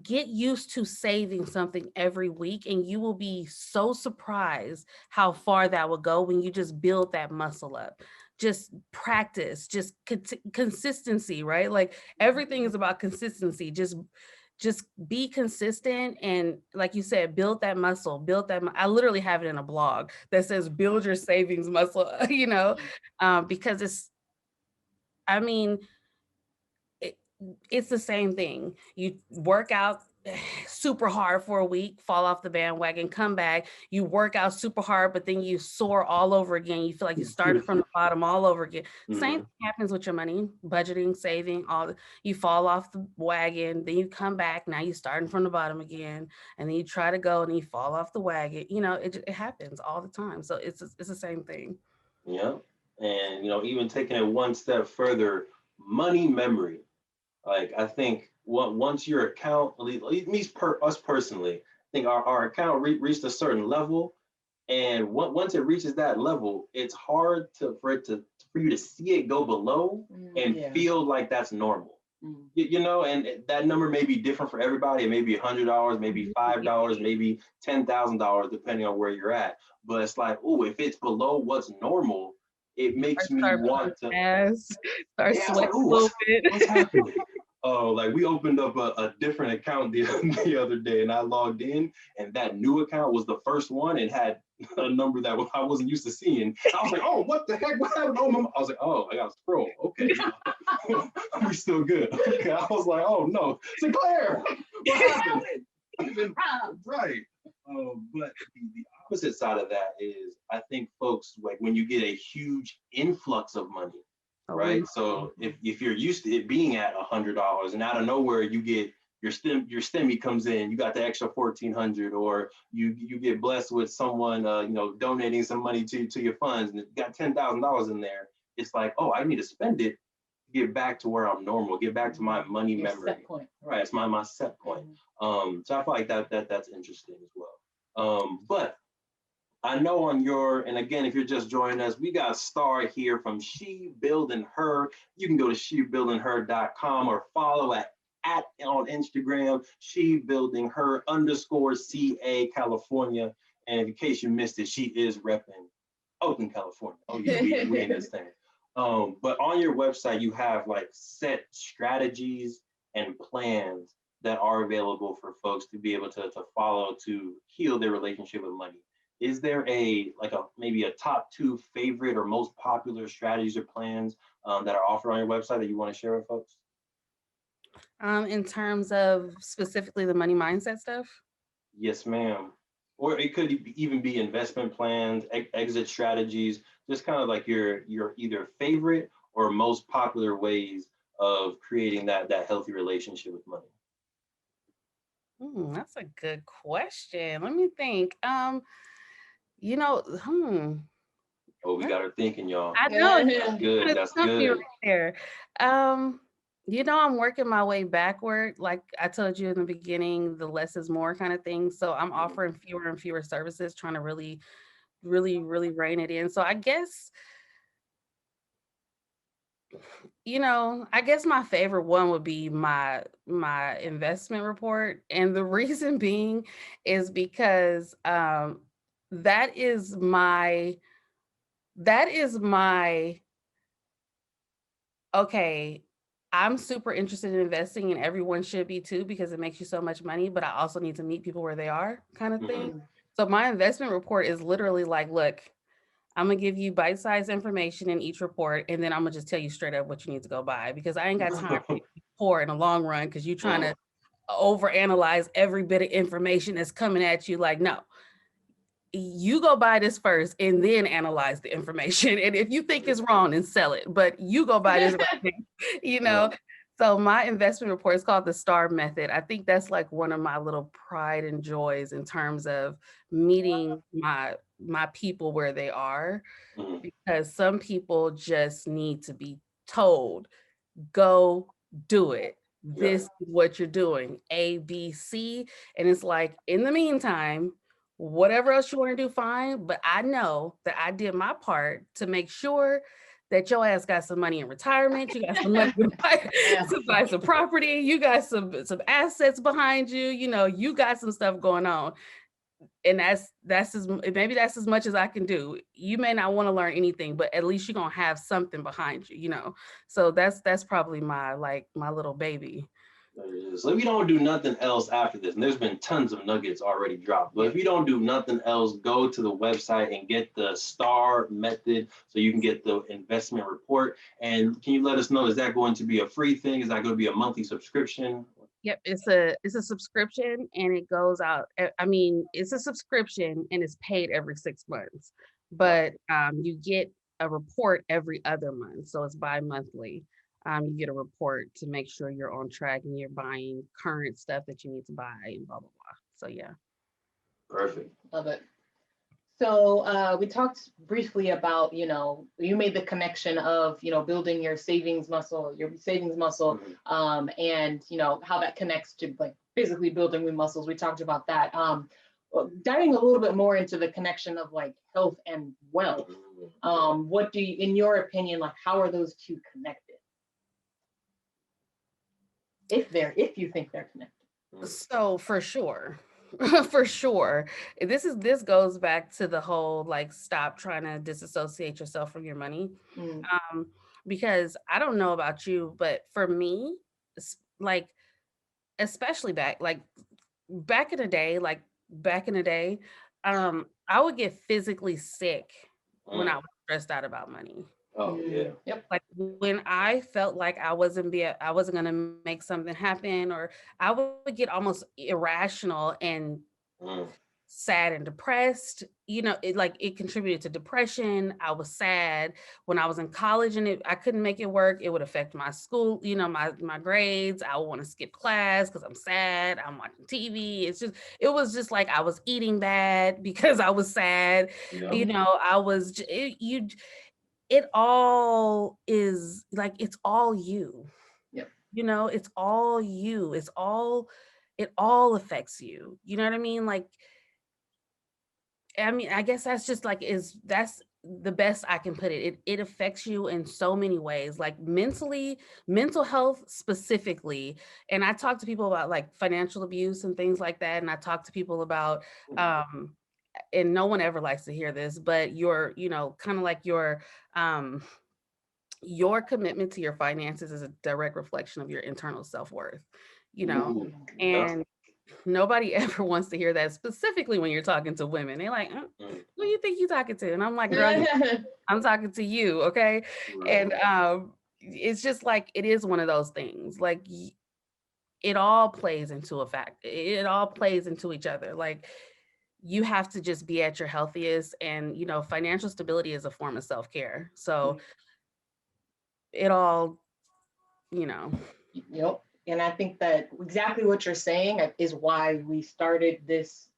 get used to saving something every week, and you will be so surprised how far that will go when you just build that muscle up. Just practice, just consistency, right? Like, everything is about consistency. Just be consistent, and like you said, build that muscle. I literally have it in a blog that says build your savings muscle, because it's the same thing. You work out super hard for a week, fall off the bandwagon, come back, you work out super hard, but then you soar all over again. You feel like you started from the bottom all over again. Same thing happens with your money, budgeting, saving, you fall off the wagon, then you come back, now you're starting from the bottom again, and then you try to go and you fall off the wagon. It happens all the time. So it's the same thing. Yeah. And, even taking it one step further, money memory. Like, I think once your account, at least us personally, I think our account reached a certain level, and once it reaches that level, it's hard for for you to see it go below and feel like that's normal. You know, and that number may be different for everybody. It may be $100, maybe $5, maybe $10,000, depending on where you're at. But it's like, oh, if it's below what's normal, it makes me want to start sweating a little bit. What's happening? Oh, like we opened up a different account the other day, and I logged in, and that new account was the first one and had a number that I wasn't used to seeing. I was like, oh, what the heck? What happened? Oh, I was like, oh, I got to scroll. Okay, we still good. Okay, I was like, oh no, Sinclair, what happened? Right. But the opposite side of that is, I think folks, like when you get a huge influx of money, right? So if you're used to it being at $100 and out of nowhere you get your STEMI comes in, you got the extra 1,400, or you get blessed with someone you know, donating some money to your funds and it got $10,000 in there. It's like, oh, I need to spend it to get back to where I'm normal, get back to my money memory. Set point. Right, it's my set point. So I feel like that's interesting as well. But I know on your, and again, if you're just joining us, we got Star here from She Building Her. You can go to shebuildingher.com or follow at on Instagram, She Building Her _CA California. And in case you missed it, she is repping Oakland, California. Oh yeah, we in this thing. But on your website, you have like set strategies and plans that are available for folks to be able to follow to heal their relationship with money. Is there maybe a top 2 favorite or most popular strategies or plans that are offered on your website that you want to share with folks? In terms of specifically the money mindset stuff? Yes, ma'am. Or it could even be investment plans, exit strategies, just kind of like your either favorite or most popular ways of creating that healthy relationship with money. That's a good question. Let me think. You know, Oh, we got her thinking, y'all. I know. That's good. That's good. Right there. You know, I'm working my way backward. Like I told you in the beginning, the less is more kind of thing. So I'm offering fewer and fewer services, trying to really, really, really rein it in. So I guess, you know, I guess my favorite one would be my investment report. And the reason being is because that is my okay, I'm super interested in investing and everyone should be too, because it makes you so much money, but I also need to meet people where they are kind of thing. So my investment report is literally like, look, I'm gonna give you bite-sized information in each report, and then I'm gonna just tell you straight up what you need to go buy, because I ain't got time to be poor in the long run because you're trying to overanalyze every bit of information that's coming at you. Like, no, you go buy this first and then analyze the information. And if you think it's wrong, then sell it. But you go buy this, you know. So my investment report is called the STAR method. I think that's like one of my little pride and joys in terms of meeting my people where they are, because some people just need to be told, go do it. This is what you're doing, A, B, C. And it's like, in the meantime, whatever else you want to do, fine. But I know that I did my part to make sure that your ass got some money in retirement. You got some money to buy some property. You got some assets behind you. You know, you got some stuff going on. And that's maybe that's as much as I can do. You may not want to learn anything, but at least you're gonna have something behind you, you know. So that's probably my little baby. So if you don't do nothing else after this, and there's been tons of nuggets already dropped, but if you don't do nothing else, go to the website and get the STAR method so you can get the investment report. And can you let us know, is that going to be a free thing? Is that going to be a monthly subscription? Yep, it's a subscription and it goes out. I mean, it's a subscription and it's paid every 6 months, but you get a report every other month. So it's bi-monthly. You get a report to make sure you're on track and you're buying current stuff that you need to buy and blah, blah, blah. So yeah. Perfect. Love it. So we talked briefly about, you know, you made the connection of, you know, building your savings muscle, and, you know, how that connects to like physically building new muscles. We talked about that. Diving a little bit more into the connection of like health and wealth. What do you, in your opinion, like how are those two connected? If you think they're connected. So for sure, for sure, this goes back to the whole like stop trying to disassociate yourself from your money. Mm. Because I don't know about you, but for me, like especially back in the day, I would get physically sick when I was stressed out about money. Oh yeah. Yep. Like when I felt like I wasn't gonna make something happen, or I would get almost irrational and sad and depressed. It contributed to depression. I was sad when I was in college and I couldn't make it work. It would affect my school, my grades. I would want to skip class because I'm sad. I'm watching TV. It was just like I was eating bad because I was sad. Yeah. I was, it all is like, it's all you. Yep. It's all you. It all affects you. You know what I mean? Like, I guess that's just like that's the best I can put it. It affects you in so many ways, like mentally, mental health specifically. And I talk to people about like financial abuse and things like that. And I talk to people about and no one ever likes to hear this, but kind of like your commitment to your finances is a direct reflection of your internal self-worth, Ooh, and nobody ever wants to hear that, specifically when you're talking to women. They're like, who do you think you're talking to? And I'm like, girl, I'm talking to you, okay? Right. And it's just like, it is one of those things. Like, it all plays into a fact. It all plays into each other. Like, you have to just be at your healthiest, and financial stability is a form of self-care. So it all, Yep. And I think that exactly what you're saying is why we started this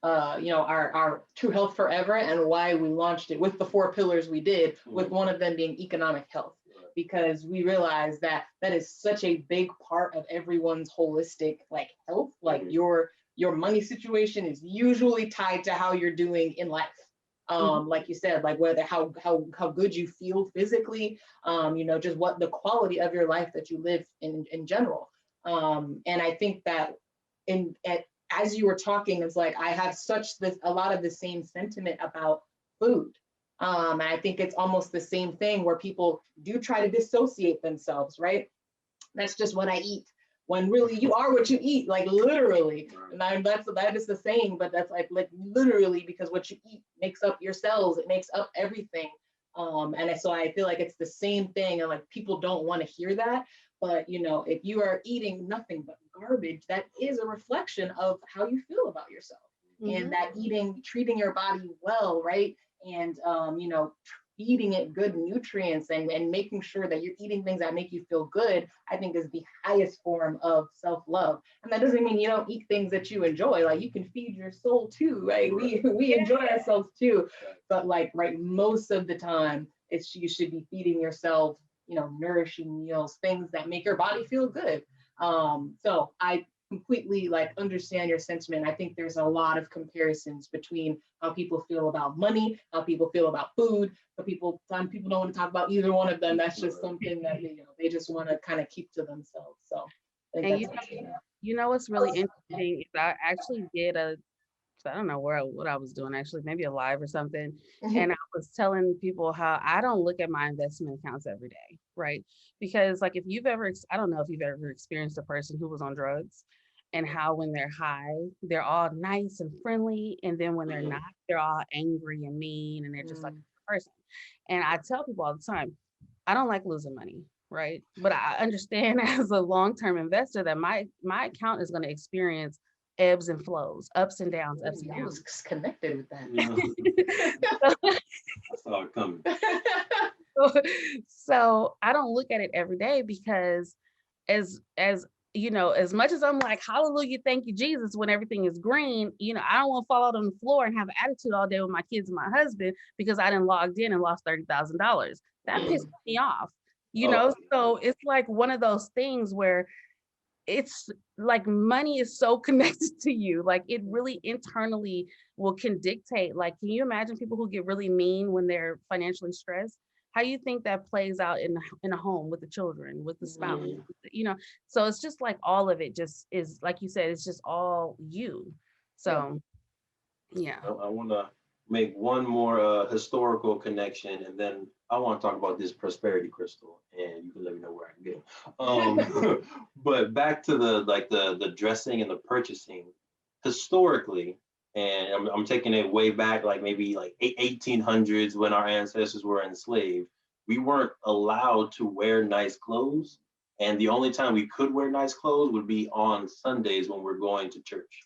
our True Health Forever, and why we launched it with the 4 pillars we did, with one of them being economic health, because we realized that is such a big part of everyone's holistic like health. Like your money situation is usually tied to how you're doing in life. Like you said, like whether how good you feel physically, just what the quality of your life that you live in general. And I think that as you were talking, it's like I have a lot of the same sentiment about food. And I think it's almost the same thing where people do try to dissociate themselves, right? That's just what I eat. When really you are what you eat, like literally. And that is the saying, but that's like literally, because what you eat makes up your cells, it makes up everything. And so I feel like it's the same thing, and like people don't want to hear that. But if you are eating nothing but garbage, that is a reflection of how you feel about yourself. And that treating your body well, right? And feeding it good nutrients and making sure that you're eating things that make you feel good, I think is the highest form of self-love. And that doesn't mean you don't eat things that you enjoy. Like, you can feed your soul too, right? We enjoy ourselves too. But like, right, most of the time, you should be feeding yourself, nourishing meals, things that make your body feel good. So I completely like understand your sentiment. I think there's a lot of comparisons between how people feel about money, how people feel about food. Some people don't want to talk about either one of them. That's just something that they just want to kind of keep to themselves. So I think and what's really interesting is I actually did I don't know what I was doing, actually, maybe a live or something. And I was telling people how I don't look at my investment accounts every day, right? Because like, I don't know if you've ever experienced a person who was on drugs, and how when they're high, they're all nice and friendly. And then when they're not, they're all angry and mean, and they're just like a person. And I tell people all the time, I don't like losing money, right? But I understand as a long-term investor that my account is going to experience ebbs and flows, ups and downs, ups and I downs. was connected with that. I saw it coming. So I don't look at it every day, because as much as I'm like, hallelujah, thank you, Jesus, when everything is green, I don't want to fall out on the floor and have an attitude all day with my kids and my husband because I didn't logged in and lost $30,000. That pissed me off, So it's like one of those things where it's like money is so connected to you. Like it really internally can dictate. Like, can you imagine people who get really mean when they're financially stressed? How do you think that plays out in a home with the children, with the spouse? Mhm. So it's just like all of it just is, like you said, it's just all you. So yeah. I want to make one more historical connection, and then I want to talk about this prosperity crystal, and you can let me know where I can get it. But back to the dressing and the purchasing, historically, and I'm taking it way back, like maybe like 1800s when our ancestors were enslaved. We weren't allowed to wear nice clothes, and the only time we could wear nice clothes would be on Sundays when we're going to church.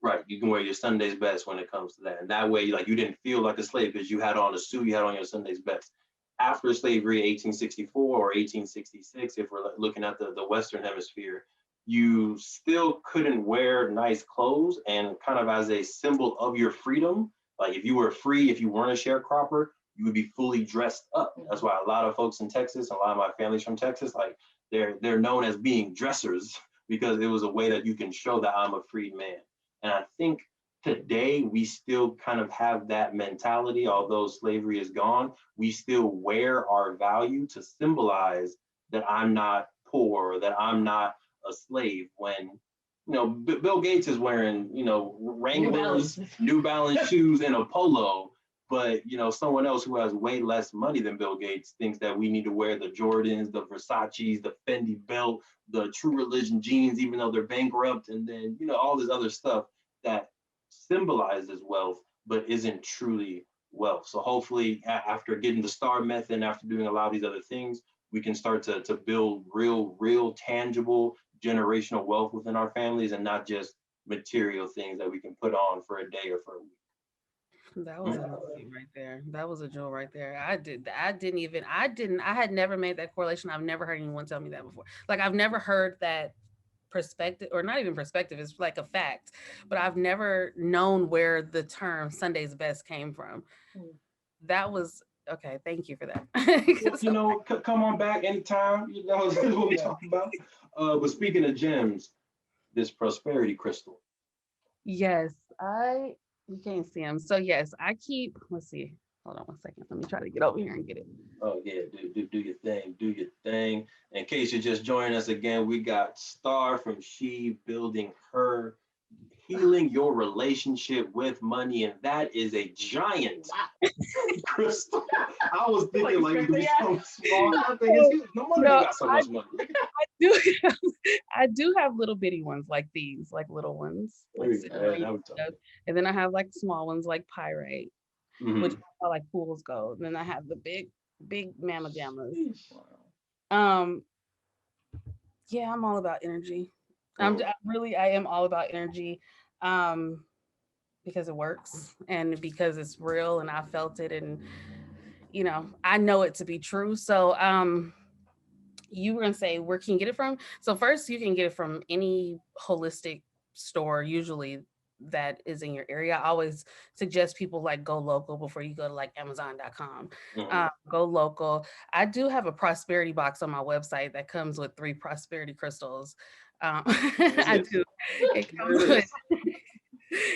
Right, you can wear your Sunday's best when it comes to that, and that way, like you didn't feel like a slave because you had on a suit, you had on your Sunday's best. After slavery, 1864 or 1866, if we're looking at the Western Hemisphere, you still couldn't wear nice clothes, and kind of as a symbol of your freedom, like if you were free, if you weren't a sharecropper, you would be fully dressed up. That's why a lot of folks in Texas, a lot of my family's from Texas, like they're known as being dressers because it was a way that you can show that I'm a freed man. And I think today we still kind of have that mentality, although slavery is gone, we still wear our value to symbolize that I'm not poor, or that I'm not a slave. When, Bill Gates is wearing, Wranglers, New Balance shoes and a polo, but, someone else who has way less money than Bill Gates thinks that we need to wear the Jordans, the Versace's, the Fendi belt, the True Religion jeans, even though they're bankrupt, and then, all this other stuff that symbolizes wealth, but isn't truly wealth. So hopefully after getting the STAR method, and after doing a lot of these other things, we can start to build real tangible generational wealth within our families, and not just material things that we can put on for a day or for a week. That was amazing right there. That was a jewel right there. I had never made that correlation. I've never heard anyone tell me that before. Like I've never heard that perspective, or not even perspective, it's like a fact, but I've never known where the term Sunday's best came from. That was okay. Thank you for that. Come on back anytime. This is what we talk about. But speaking of gems, this prosperity crystal. Yes, you can't see them. So yes, I keep, let's see. Hold on one second. Let me try to get over here and get it. Oh yeah, do your thing, do your thing. In case you're just joining us again, we got Star from She building her healing your relationship with money, and that is a giant crystal. I was thinking like it would be so small. I'm thinking, no wonder you got so much money. I do have little bitty ones like these, like little ones. Like and then I have like small ones like pyrite, which are like fool's gold. And then I have the big mamma jammas. Yeah, I'm all about energy. I am all about energy. Because it works and because it's real and I felt it, and I know it to be true. So you were gonna say where can you get it from? So first you can get it from any holistic store, usually that is in your area. I always suggest people like go local before you go to like Amazon.com. Go local. I do have a prosperity box on my website that comes with 3 prosperity crystals. I do.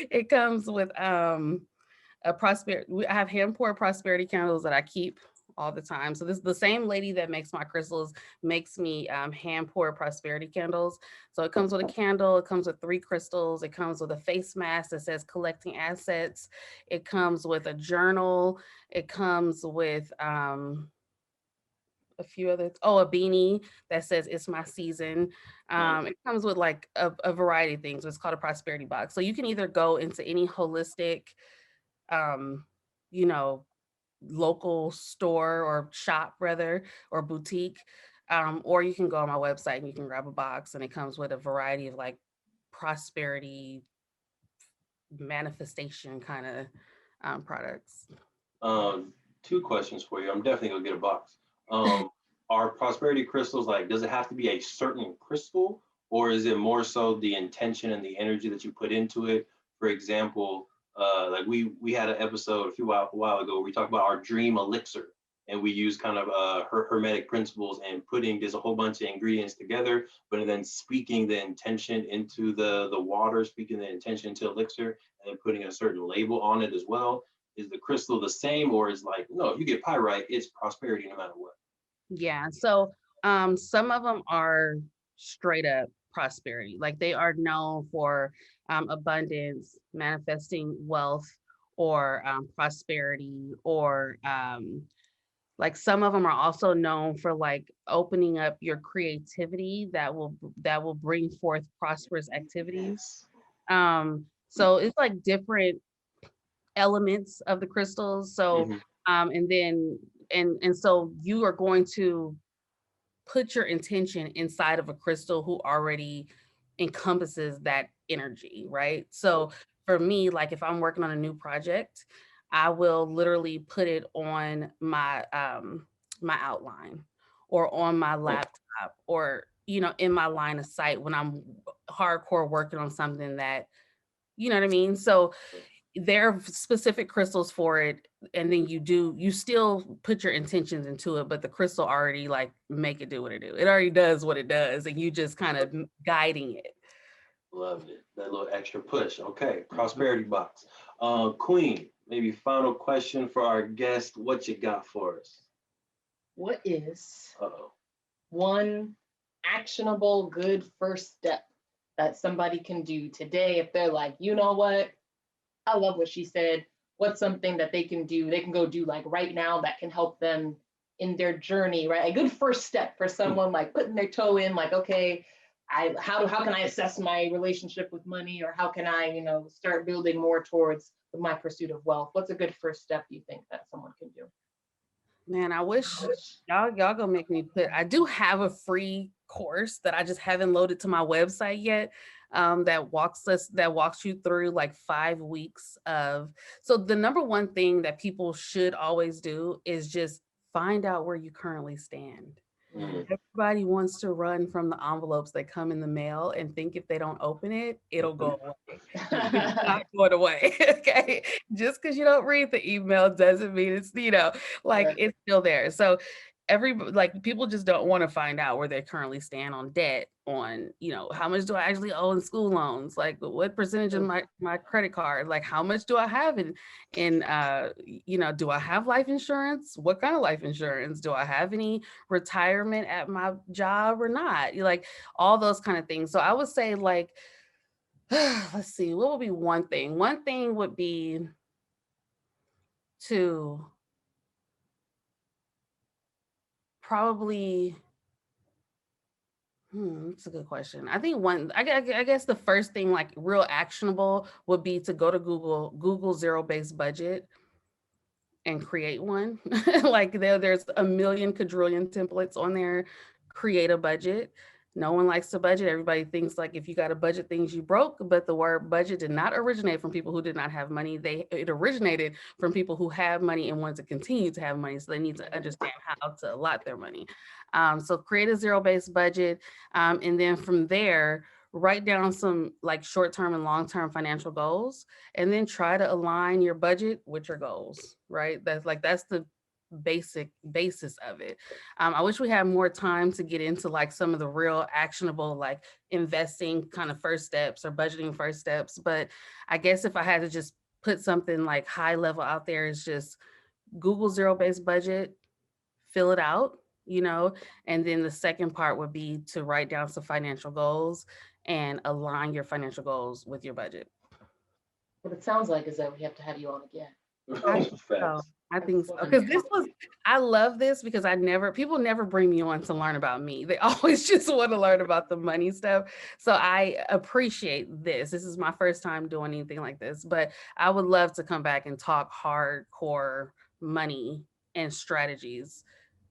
It comes with a prosperity. I have hand poured prosperity candles that I keep all the time. So this is the same lady that makes my crystals makes me hand poured prosperity candles. So it comes with a candle. It comes with 3 crystals. It comes with a face mask that says collecting assets. It comes with a journal. It comes with a few other, a beanie that says it's my season. It comes with like a variety of things. It's called a prosperity box. So you can either go into any holistic, you know, local store or shop rather, or boutique, or you can go on my website and you can grab a box and it comes with a variety of like prosperity manifestation kind of products. 2 questions for you. I'm definitely gonna get a box. Are prosperity crystals, like, does it have to be a certain crystal, or is it more so the intention and the energy that you put into it? For example, like we had an episode a while ago where we talked about our dream elixir. and we use kind of hermetic principles and putting just a whole bunch of ingredients together, but then speaking the intention into the water, speaking the intention into elixir, and then putting a certain label on it as well. Is the crystal the same, or is like, no, you get pyrite, it's prosperity no matter what? Yeah. So some of them are straight up prosperity. Like they are known for abundance, manifesting wealth, or prosperity, or like some of them are also known for like opening up your creativity that will bring forth prosperous activities. Yes. So it's like different elements of the crystals. So Mhm. and then and so you are going to put your intention inside of a crystal who already encompasses that energy, right? So for me, like if I'm working on a new project, I will literally put it on my outline or on my laptop or in my line of sight when I'm hardcore working on something that you know what I mean? So there are specific crystals for it, and then you still put your intentions into it, but the crystal already like make it do what it do. It already does what it does, and you just kind of guiding it. Loved it. That little extra push. Okay, prosperity box. Queen, maybe final question for our guest. What you got for us? What is Uh-oh. one actionable good first step that somebody can do today if they're like, you know what? I love what she said. What's something that they can do? They can go do like right now that can help them in their journey, right? A good first step for someone like putting their toe in, like, okay, how can I assess my relationship with money, or how can I, start building more towards my pursuit of wealth? What's a good first step you think that someone can do? Man, I wish y'all gonna make me put. I do have a free course that I just haven't loaded to my website yet. That walks you through like 5 weeks of. So the number one thing that people should always do is just find out where you currently stand. Mm. Everybody wants to run from the envelopes that come in the mail and think if they don't open it, it'll go away. It's not going away. Okay. Just because you don't read the email doesn't mean it's, like Right. it's still there. So like people just don't want to find out where they currently stand on debt, on, how much do I actually owe in school loans? Like what percentage of my credit card? Like how much do I have do I have life insurance? What kind of life insurance? Do I have any retirement at my job or not? Like all those kind of things. So I would say like, let's see, what would be one thing? One thing would be to probably, that's a good question. I think I guess the first thing like real actionable would be to go to Google zero-based budget and create one. Like there's a million quadrillion templates on there. Create a budget. No one likes to budget. Everybody thinks like if you got to budget things you broke, but the word budget did not originate from people who did not have money. It originated from people who have money and wanted to continue to have money. So they need to understand how to allot their money. So create a zero-based budget. And then from there, write down some like short-term and long-term financial goals, and then try to align your budget with your goals, right? That's the basis of it. I wish we had more time to get into like some of the real actionable, like investing kind of first steps or budgeting first steps. But I guess if I had to just put something like high level out there, is just Google zero-based budget, fill it out, and then the second part would be to write down some financial goals and align your financial goals with your budget. What it sounds like is that we have to have you on again. I think so. Facts. I think so. Because I love this because people never bring me on to learn about me. They always just want to learn about the money stuff. So I appreciate this. This is my first time doing anything like this, but I would love to come back and talk hardcore money and strategies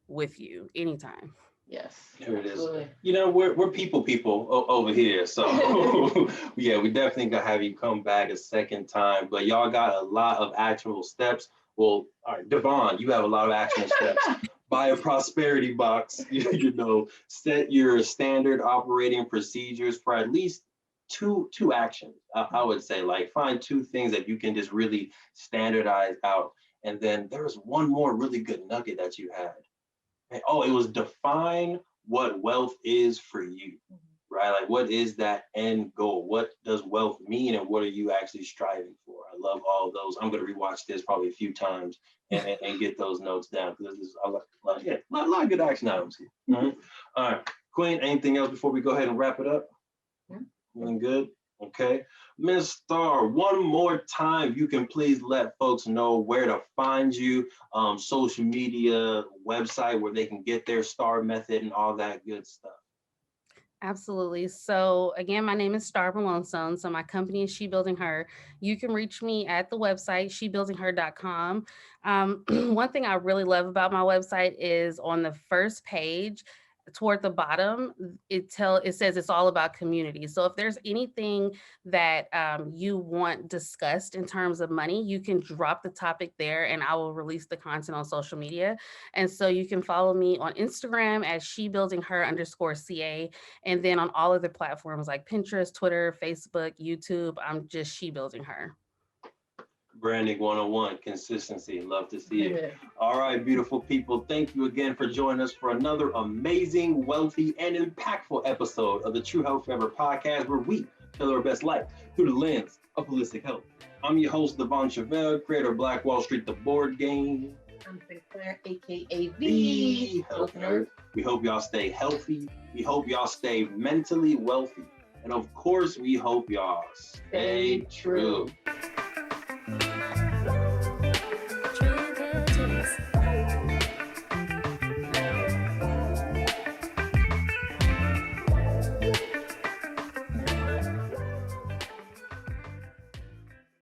with you anytime. Yes. Here it is. Absolutely. We're people over here. So yeah, we definitely gonna have you come back a second time. But y'all got a lot of actionable steps. Well, all right, Devon, you have a lot of actionable steps. Buy a prosperity box, set your standard operating procedures for at least two actions. I would say like find two things that you can just really standardize out. And then there was one more really good nugget that you had. And, oh, it was define what wealth is for you, right? Like, what is that end goal? What does wealth mean, and what are you actually striving for? I love all of those. I'm going to rewatch this probably a few times and get those notes down, because this is a lot of good action items here. Mm-hmm. All right, Queen, anything else before we go ahead and wrap it up? Doing good? Okay. Ms. Star, one more time, you can please let folks know where to find you, social media, website where they can get their STAR method and all that good stuff. Absolutely. So again, my name is Star Melancon. So my company is She Building Her. You can reach me at the website, shebuildingher.com. One thing I really love about my website is on the first page, toward the bottom, it says it's all about community. So if there's anything that you want discussed in terms of money, you can drop the topic there and I will release the content on social media. And so you can follow me on Instagram at shebuildingher_CA. And then on all other platforms like Pinterest, Twitter, Facebook, YouTube, I'm just She Building Her. Branding 101, consistency. Love to see it. All right, beautiful people. Thank you again for joining us for another amazing, wealthy, and impactful episode of the True Health Forever podcast, where we tell our best life through the lens of holistic health. I'm your host, Devon Truvel, creator of Black Wall Street, the board game. I'm Sinclair, aka the Health Nerd. We hope y'all stay healthy. We hope y'all stay mentally wealthy. And of course, we hope y'all stay true.